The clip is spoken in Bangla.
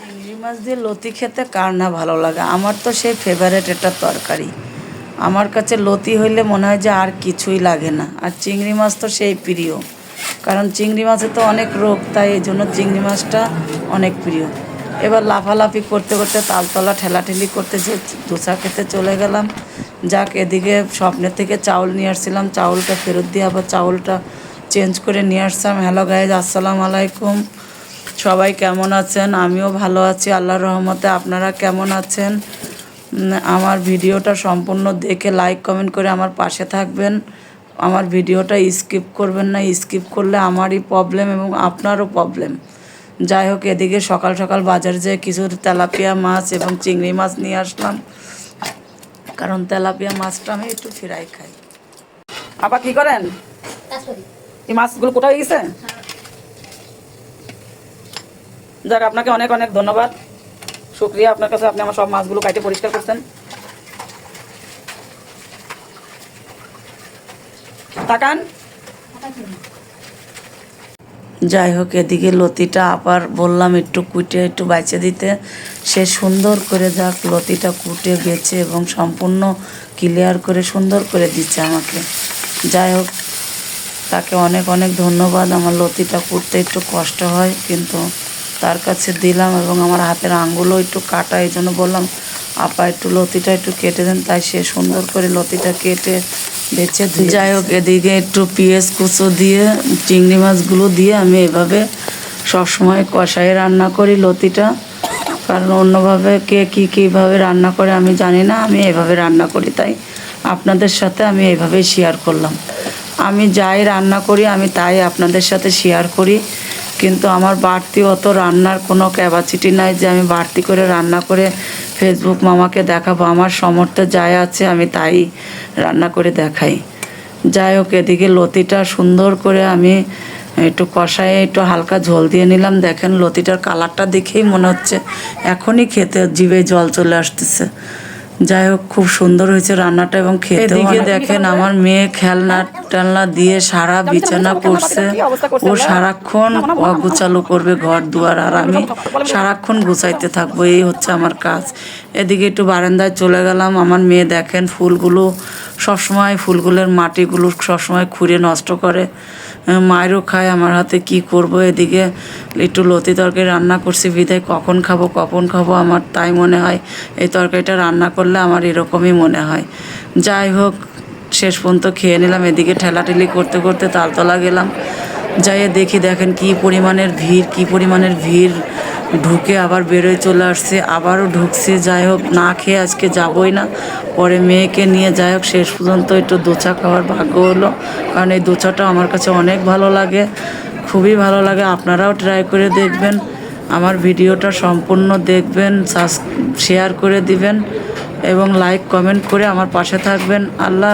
চিংড়ি মাছ দিয়ে লতি খেতে কার না ভালো লাগে। আমার তো সেই ফেভারিট একটা তরকারি। আমার কাছে লতি হইলে মনে হয় যে আর কিছুই লাগে না। আর চিংড়ি মাছ তো সেই প্রিয়, কারণ চিংড়ি মাছে তো অনেক রোগ, তাই এই জন্য চিংড়ি মাছটা অনেক প্রিয়। এবার লাফালাফি করতে করতে তালতলা ঠেলাঠেলি করতে যে ধোসা খেতে চলে গেলাম। যাক, এদিকে স্বপ্নের থেকে চাউল নিয়ে আসছিলাম, চাউলটা ফেরত দিয়ে আবার চাউলটা চেঞ্জ করে নিয়ে আসলাম। হ্যালো গাইজ, আসসালামু আলাইকুম। সবাই কেমন আছেন? আমিও ভালো আছি আল্লাহর রহমতে। আপনারা কেমন আছেন? আমার ভিডিওটা সম্পূর্ণ দেখে লাইক কমেন্ট করে আমার পাশে থাকবেন। আমার ভিডিওটা স্কিপ করবেন না, স্কিপ করলে আমারই প্রবলেম এবং আপনারও প্রবলেম। যাই হোক, এদিকে সকাল সকাল বাজারে যেয়ে কিছু তেলাপিয়া মাছ এবং চিংড়ি মাছ নিয়ে আসলাম, কারণ তেলাপিয়া মাছটা আমি একটু ফ্রাই খাই। আবার কি করেন? এই মাছগুলো কোথায় গেছে? যাক, আপনাকে অনেক অনেক ধন্যবাদ, শুক্রিয়া আপনার কাছে। আপনি আমার সব মাছগুলো কাটে পরিষ্কার করছেন। তাকান। যাই হোক, এদিকে লতিটা আবার বললাম একটু কুটে একটু বাইচে দিতে। সে সুন্দর করে যাক লতিটা কুটে বেছে এবং সম্পূর্ণ ক্লিয়ার করে সুন্দর করে দিচ্ছে আমাকে। যাই হোক, তাকে অনেক অনেক ধন্যবাদ। আমার লতিটা কুটতে একটু কষ্ট হয়, কিন্তু তার কাছে দিলাম এবং আমার হাতের আঙ্গুলও একটু কাটা, এই জন্য বললাম আপা একটু লতিটা একটু কেটে দেন। তাই সে সুন্দর করে লতিটা কেটে বেছে। যাই হোক, এদিকে একটু পেঁয়াজ কুচো দিয়ে চিংড়ি মাছগুলো দিয়ে আমি এভাবে সবসময় কষাই রান্না করি লতিটা, কারণ অন্যভাবে কে কীভাবে রান্না করে আমি জানি না। আমি এভাবে রান্না করি, তাই আপনাদের সাথে আমি এইভাবেই শেয়ার করলাম। আমি যাই রান্না করি আমি তাই আপনাদের সাথে শেয়ার করি, কিন্তু আমার বাড়তি অত রান্নার কোনো ক্যাপাসিটি নাই যে আমি বাড়তি করে রান্না করে ফেসবুক মামাকে দেখাবো। আমার সামর্থ্যে যাই আছে আমি তাই রান্না করে দেখাই। যাই হোক, এদিকে লতিটা সুন্দর করে আমি একটু কষায় একটু হালকা ঝোল দিয়ে নিলাম। দেখেন লতিটার কালারটা দেখেই মনে হচ্ছে এখনই খেতে জিভে জল চলে আসতেছে। যাই হোক, খুব সুন্দর হয়েছে রান্নাটা এবং খেতে। এদিকে দেখেন আমার মেয়ে খেলনা টেলনা দিয়ে সারা বিছানা করছে। ও সারাক্ষণ অগোছালো করবে ঘর দুয়ার, আর আমি সারাক্ষণ গুছাইতে থাকবো, এই হচ্ছে আমার কাজ। এদিকে একটু বারান্দায় চলে গেলাম। আমার মেয়ে দেখেন ফুলগুলো সবসময়, ফুলগুলোর মাটিগুলো সবসময় খুঁড়ে নষ্ট করে, মায়েরও খায় আমার হাতে। কি করব, এদিকে একটু লতি তরকারি রান্না করছি বিধায় কখন খাবো আমার তাই মনে হয়। এই তরকারিটা রান্না করলে আমার এরকমই মনে হয়। যাই হোক, শেষ পর্যন্ত খেয়ে নিলাম। এদিকে ঠেলাঠেলি করতে করতে তালতলা গেলাম। যাইয়ে দেখি দেখেন কি পরিমাণের ভিড়, ঢুকে আবার বেরোয় চলে আসছে, আবারও ঢুকছে। যাই হোক, না খেয়ে আজকে যাবই না, পরে মেয়েকে নিয়ে যাই হোক শেষ পর্যন্ত একটু দোচা খাওয়ার ভাগ্য হলো, কারণ এই দোচাটা আমার কাছে অনেক ভালো লাগে, খুবই ভালো লাগে। আপনারাও ট্রাই করে দেখবেন, আমার ভিডিওটা সম্পূর্ণ দেখবেন, শেয়ার করে দিবেন এবং লাইক কমেন্ট করে আমার পাশে থাকবেন। আল্লাহ।